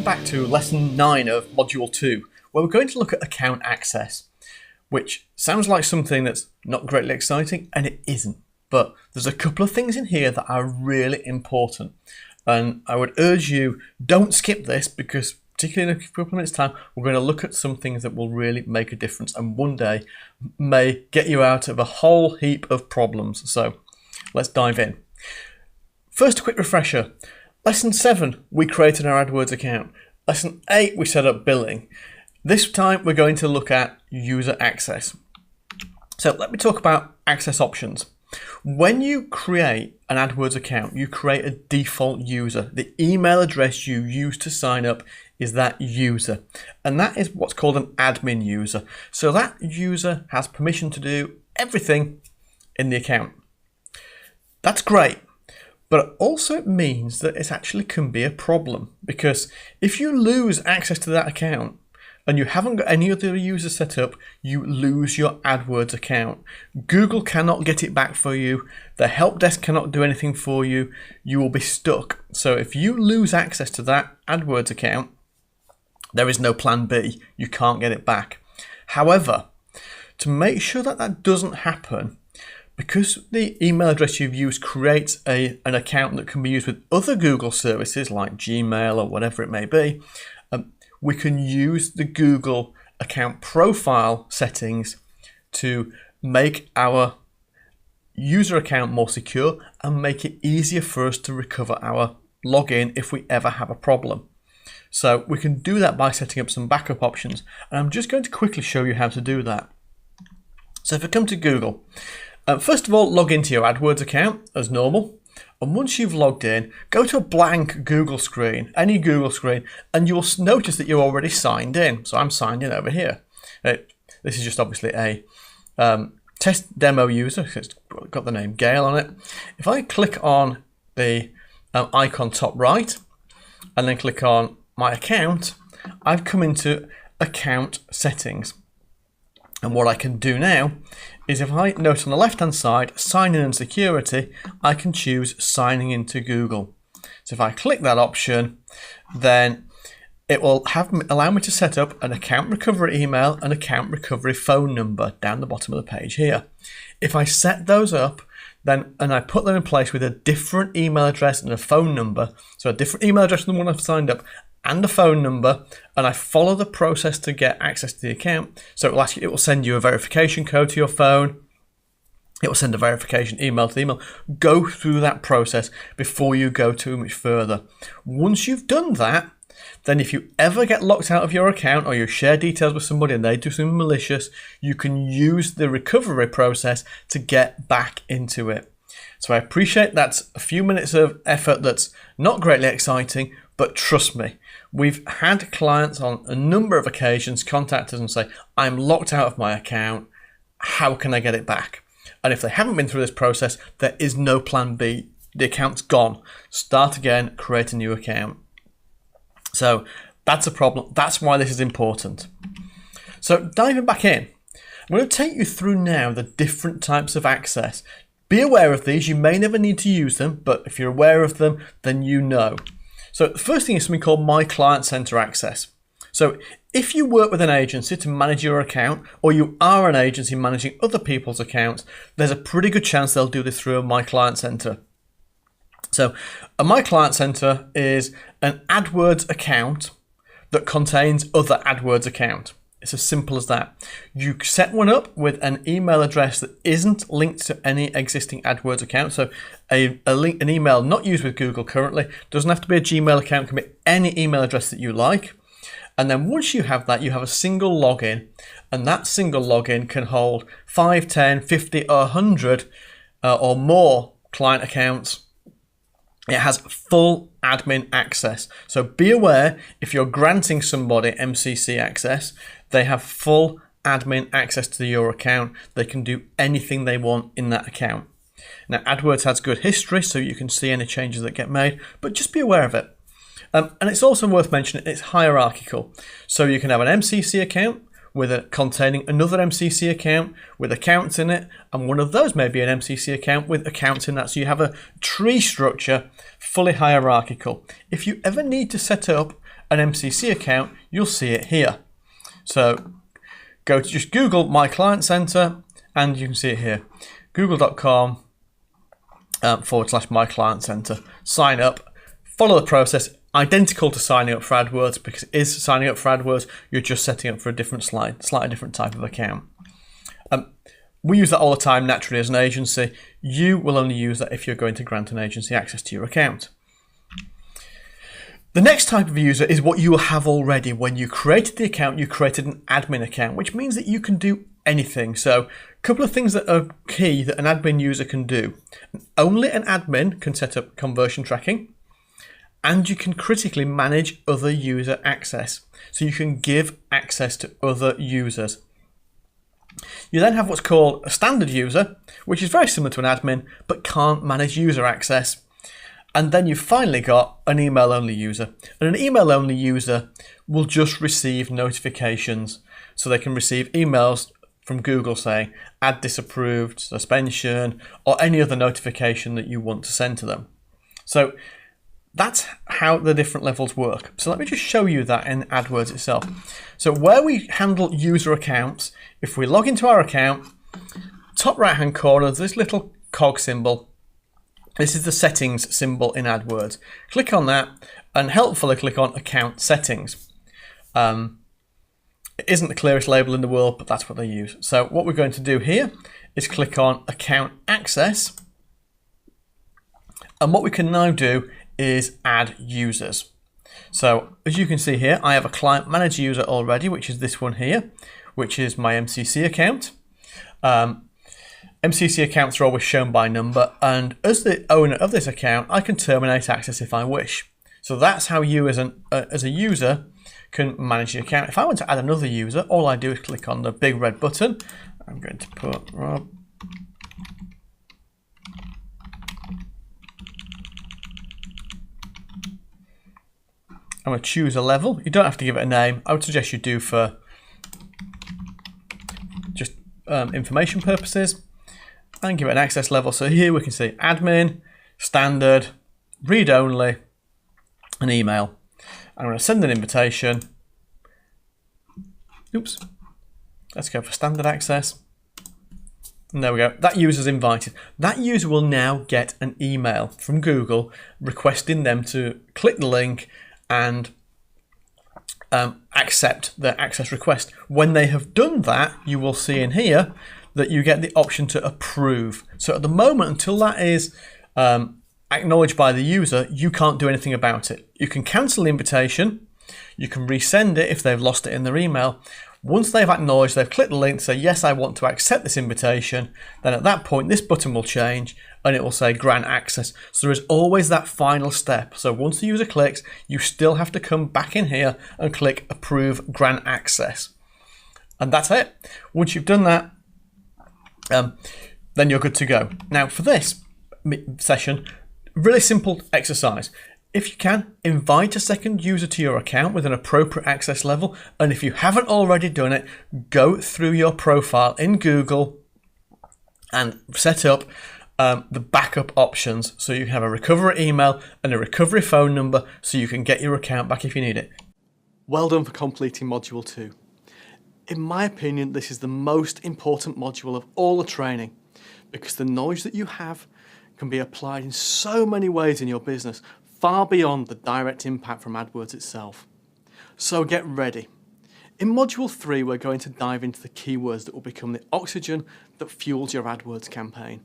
welcome back to lesson 9 of module 2, where we're going to look at account access, which sounds like something that's not greatly exciting, and it isn't. But there's a couple of things in here that are really important, and I would urge you, don't skip this, because particularly in a couple of minutes time, we're going to look at some things that will really make a difference and one day may get you out of a whole heap of problems. So let's dive in. First, a quick refresher. Lesson 7, we created our AdWords account. Lesson 8, we set up billing. This time, we're going to look at user access. So let me talk about access options. When you create an AdWords account, you create a default user. The email address you use to sign up is that user. And that is what's called an admin user. So that user has permission to do everything in the account. That's great. But it also means that it actually can be a problem, because if you lose access to that account and you haven't got any other users set up, you lose your AdWords account. Google cannot get it back for you. The help desk cannot do anything for you. You will be stuck. So if you lose access to that AdWords account, there is no plan B. You can't get it back. However, to make sure that that doesn't happen, because the email address you've used creates an account that can be used with other Google services like Gmail or whatever it may be, we can use the Google account profile settings to make our user account more secure and make it easier for us to recover our login if we ever have a problem. So we can do that by setting up some backup options, and I'm just going to quickly show you how to do that. So if I come to Google, first of all, log into your AdWords account as normal. And once you've logged in, go to a blank Google screen, any Google screen, and you'll notice that you're already signed in. So I'm signed in over here. This is just obviously a test demo user. It's got the name Gail on it. If I click on the icon top right and then click on my account, I've come into account settings. And what I can do now is, if I note on the left hand side, sign in and security, I can choose signing into Google. So if I click that option, then it will allow me to set up an account recovery email and account recovery phone number down the bottom of the page here. If I set those up, and I put them in place with a different email address and a phone number, so a different email address than the one I've signed up, and a phone number, and I follow the process to get access to the account. So it will ask you, it will send you a verification code to your phone. It will send a verification email to the email. Go through that process before you go too much further. Once you've done that, then if you ever get locked out of your account or you share details with somebody and they do something malicious, you can use the recovery process to get back into it. So I appreciate that's a few minutes of effort that's not greatly exciting, but trust me, we've had clients on a number of occasions contact us and say, I'm locked out of my account, how can I get it back? And if they haven't been through this process, there is no plan B. The account's gone. Start again, create a new account. So that's a problem. That's why this is important. So diving back in, I'm going to take you through now the different types of access. Be aware of these. You may never need to use them, but if you're aware of them, then you know. So the first thing is something called My Client Center Access. So if you work with an agency to manage your account, or you are an agency managing other people's accounts, there's a pretty good chance they'll do this through a My Client Center. So a My Client Center is an AdWords account that contains other AdWords accounts. It's as simple as that. You set one up with an email address that isn't linked to any existing AdWords account. So an email not used with Google currently, doesn't have to be a Gmail account, can be any email address that you like. And then once you have that, you have a single login, and that single login can hold 5, 10, 50 or 100 or more client accounts. It has full admin access. So be aware, if you're granting somebody MCC access, they have full admin access to your account. They can do anything they want in that account. Now, AdWords has good history, so you can see any changes that get made, but just be aware of it. And it's also worth mentioning it's hierarchical. So you can have an MCC account containing another MCC account with accounts in it, and one of those may be an MCC account with accounts in that. So you have a tree structure, fully hierarchical. If you ever need to set up an MCC account, you'll see it here. So go to just Google My Client Center and you can see it here. Google.com /My Client Center. Sign up, follow the process, identical to signing up for AdWords, because it is signing up for AdWords, you're just setting up for a different slightly different type of account. We use that all the time naturally as an agency. You will only use that if you're going to grant an agency access to your account. The next type of user is what you will have already. When you created the account, you created an admin account, which means that you can do anything. So a couple of things that are key that an admin user can do. Only an admin can set up conversion tracking, and you can critically manage other user access. So you can give access to other users. You then have what's called a standard user, which is very similar to an admin, but can't manage user access. And then you've finally got an email-only user. And an email-only user will just receive notifications. So they can receive emails from Google saying, ad disapproved, suspension, or any other notification that you want to send to them. So that's how the different levels work. So let me just show you that in AdWords itself. So where we handle user accounts, if we log into our account, top right-hand corner, there's this little cog symbol. This is the settings symbol in AdWords. Click on that and helpfully click on account settings. It isn't the clearest label in the world, but that's what they use. So what we're going to do here is click on account access. And what we can now do is add users. So as you can see here, I have a client manager user already, which is this one here, which is my MCC account. MCC accounts are always shown by number, and as the owner of this account, I can terminate access if I wish. So that's how you as a user can manage the account. If I want to add another user, all I do is click on the big red button. I'm going to put Rob. I'm going to choose a level. You don't have to give it a name. I would suggest you do for just information purposes. And give it an access level. So here we can see admin, standard, read only, and email. I'm going to send an invitation. Oops. Let's go for standard access. And there we go. That user's invited. That user will now get an email from Google requesting them to click the link and accept their access request. When they have done that, you will see in here that you get the option to approve. So at the moment, until that is acknowledged by the user, you can't do anything about it. You can cancel the invitation, you can resend it if they've lost it in their email. Once they've acknowledged, they've clicked the link to say, yes, I want to accept this invitation, then at that point, this button will change and it will say grant access. So there is always that final step. So once the user clicks, you still have to come back in here and click approve grant access. And that's it. Once you've done that, then you're good to go. Now for this session, really simple exercise. If you can, invite a second user to your account with an appropriate access level. And if you haven't already done it, go through your profile in Google and set up the backup options. So you can have a recovery email and a recovery phone number so you can get your account back if you need it. Well done for completing Module 2. In my opinion, this is the most important module of all the training because the knowledge that you have can be applied in so many ways in your business, far beyond the direct impact from AdWords itself. So get ready. In Module 3, we're going to dive into the keywords that will become the oxygen that fuels your AdWords campaign.